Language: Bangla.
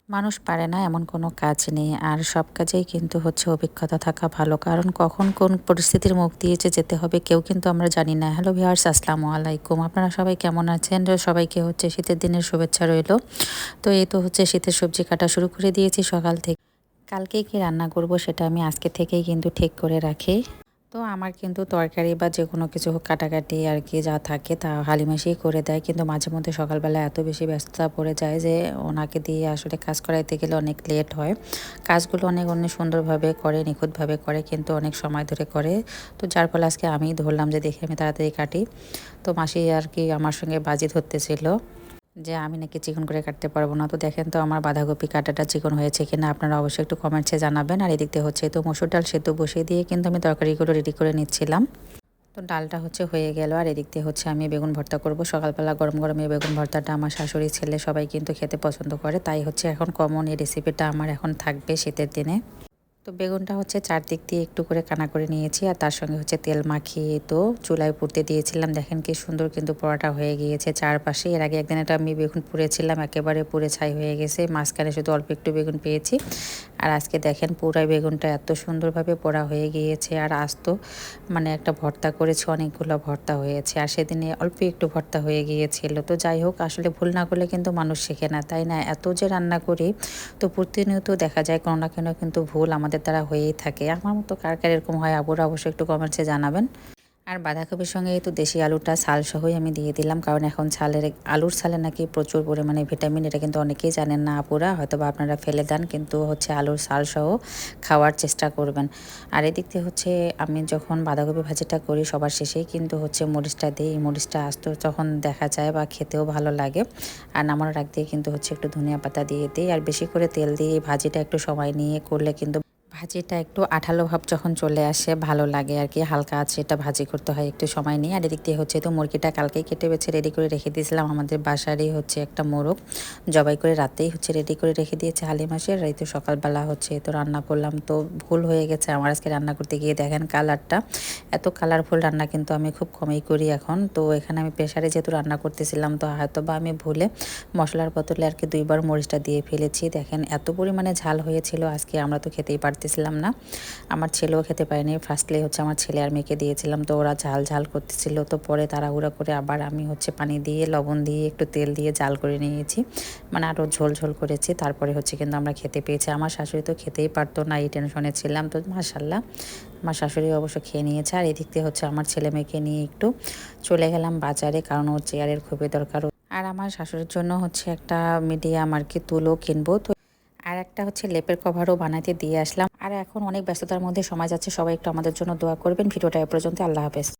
মানুষ পারে না এমন কোনো কাজ নেই। আর সব কাজেই কিন্তু হচ্ছে অভিজ্ঞতা থাকা ভালো। কারণ কখন কোন পরিস্থিতির মুখ দিয়ে যে যেতে হবে কেউ কিন্তু আমরা জানি না। হ্যালো ভিউয়ার্স, আসসালামু আলাইকুম। আপনারা সবাই কেমন আছেন? সবাইকে হচ্ছে শীতের দিনের শুভেচ্ছা রইলো। তো এই তো হচ্ছে শীতের সবজি কাটা শুরু করে দিয়েছি সকাল থেকে। কালকে কি রান্না করব সেটা আমি আজকে থেকেই কিন্তু ঠিক করে রাখি। তো আমার কিন্তু তরকারি বা যেকোনো কিছু কাটাকাটি আর কি যা থাকে তা হালিমাসিই করে দেয়। কিন্তু মাঝে মধ্যে সকালবেলা এত বেশি ব্যস্ততা পড়ে যায় যে ওনাকে দিয়ে আসলে কাজ করাইতে গেলে অনেক লেট হয়। কাজগুলো অনেক অনেক সুন্দরভাবে করে, নিখুঁতভাবে করে, কিন্তু অনেক সময় ধরে করে। তো যার ফলে আজকে আমিই ধরলাম যে দেখি আমি তাড়াতাড়ি কাটি। তো মাসি আর কি আমার সঙ্গে বাজি ধরতেছিল যে আমি নাকি চিকন করে কাটতে পারবো না। তো দেখেন তো আমার বাঁধাকপি কাটাটা চিকন হয়েছে কিনা, আপনারা অবশ্যই একটু কমেন্টসে জানাবেন। আর এদিক দিয়ে হচ্ছে তো মসুর ডাল সেদ্ধ বসিয়ে দিয়ে কিন্তু আমি তরকারিগুলো রেডি করে নিচ্ছিলাম। তো ডালটা হচ্ছে হয়ে গেল, আর এদিক দিয়ে হচ্ছে আমি বেগুন ভর্তা করব। সকালবেলা গরম গরম এই বেগুন ভর্তাটা আমার শাশুড়ি ছেলে সবাই কিন্তু খেতে পছন্দ করে, তাই হচ্ছে এখন কমন এই রেসিপিটা আমার এখন থাকবে শীতের দিনে। তো বেগুনটা হচ্ছে চারদিক দিয়ে একটু করে কানা করে নিয়েছি, আর তার সঙ্গে হচ্ছে তেল মাখিয়ে তো চুলায় পুড়তে দিয়েছিলাম। দেখেন কি সুন্দর কিন্তু পোড়াটা হয়ে গিয়েছে চারপাশে। এর আগে একদিন এটা আমি বেগুন পুড়েছিলাম, একেবারে পুড়ে ছাই হয়ে গেছে, মাঝখানে শুধু অল্প একটু বেগুন পেয়েছি। আর আজকে দেখেন পুরাই বেগুনটা এত সুন্দরভাবে পোড়া হয়ে গিয়েছে। আর আস্ত মানে একটা ভর্তা করেছি, অনেকগুলো ভর্তা হয়েছে, আর সেদিনে অল্প একটু ভর্তা হয়ে গিয়েছিল। তো যাই হোক, আসলে ভুল না করলে কিন্তু মানুষ শেখে না, তাই না? এত যে রান্না করি, তো প্রতিনিয়ত দেখা যায় কোনো না কোনো কিন্তু ভুল আমাদের দ্বারা হয়েই থাকে। আমার মতো কার কার এরকম হয় আবুরা অবশ্যই একটু কমেন্টসে জানাবেন। আর বাঁধাকপির সঙ্গে এই তো দেশি আলুটা ছাল সহই আমি দিয়ে দিলাম, কারণ এখন আলুর ছালে নাকি প্রচুর পরিমাণে ভিটামিন, এটা কিন্তু অনেকেই জানেন না আপুরা, হয়তো বা আপনারা ফেলে দেন, কিন্তু হচ্ছে আলুর ছাল সহ খাওয়ার চেষ্টা করবেন। আর এদিক থেকে হচ্ছে আমি যখন বাঁধাকপি ভাজিটা করি সবার শেষেই কিন্তু হচ্ছে মরিচটা দিই। এই মরিচটা আস্ত যখন দেখা যায় বা খেতেও ভালো লাগে। আর নামানোর আগ দিয়ে কিন্তু হচ্ছে একটু ধনিয়া পাতা দিয়ে দিই, আর বেশি করে তেল দিয়ে এই ভাজিটা একটু সময় নিয়ে করলে কিন্তু ভাজিটা একটু আঠালো ভাব যখন চলে আসে ভালো লাগে আর কি। হালকা আছে এটা ভাজি করতে হয় একটু সময় নিয়ে। আর এদিক দিয়ে হচ্ছে তো মুরগিটা কালকেই কেটে বেছে রেডি করে রেখে দিয়েছিলাম। আমাদের বাসারই হচ্ছে একটা মোরগ জবাই করে রাতেই হচ্ছে রেডি করে রেখে দিয়েছে হালিম মাসের। আর এই তো সকালবেলা হচ্ছে তো রান্না করলাম। তো ভুল হয়ে গেছে আমার আজকে রান্না করতে গিয়ে, দেখেন কালারটা এত কালারফুল রান্না কিন্তু আমি খুব কমই করি এখন। তো এখানে আমি প্রেশারে যেহেতু রান্না করতেছিলাম, তো হয়তো বা আমি ভুলে মশলার বদলে আর কি দুইবার মরিচটা দিয়ে ফেলেছি। দেখেন এত পরিমাণে ঝাল হয়েছিল আজকে, আমরা তো খেতেই পারতেছিলাম না। আমার ছেলেও খেতে পারেনি। ফার্স্টলি হচ্ছে আমার ছেলে আর মেয়েকে দিয়েছিলাম, তো ওরা ঝাল ঝাল করতেছিল। তো পরে তাড়াহুড়া করে আবার আমি হচ্ছে পানি দিয়ে লবণ দিয়ে একটু তেল দিয়ে জাল করে নিয়েছি, মানে আরও ঝোল ঝোল করেছি। তারপরে হচ্ছে কিন্তু আমরা খেতে পেয়েছি। আমার শাশুড়ি তো খেতেই পারতো না, এই টেনশনে ছিলাম। তো মাশাল্লাহ আমার শাশুড়ি অবশ্য খেয়ে নিয়েছে। আর এদিক দিয়ে হচ্ছে আমার ছেলে মেয়েকে নিয়ে একটু চলে গেলাম বাজারে, কারণ ওর চেয়ারের খুবই দরকার। আর আমার শাশুড়ির জন্য হচ্ছে একটা মিডিয়াম আর কি তুলো কিনবো। তো আর একটা হচ্ছে লেপের কভারও বানাতে দিয়ে আসলাম। আর এখন অনেক ব্যস্ততার মধ্যে সময় যাচ্ছে, সবাই একটু আমাদের জন্য দোয়া করবেন। ভিডিওটা এ পর্যন্ত, আল্লাহ হাফেজ।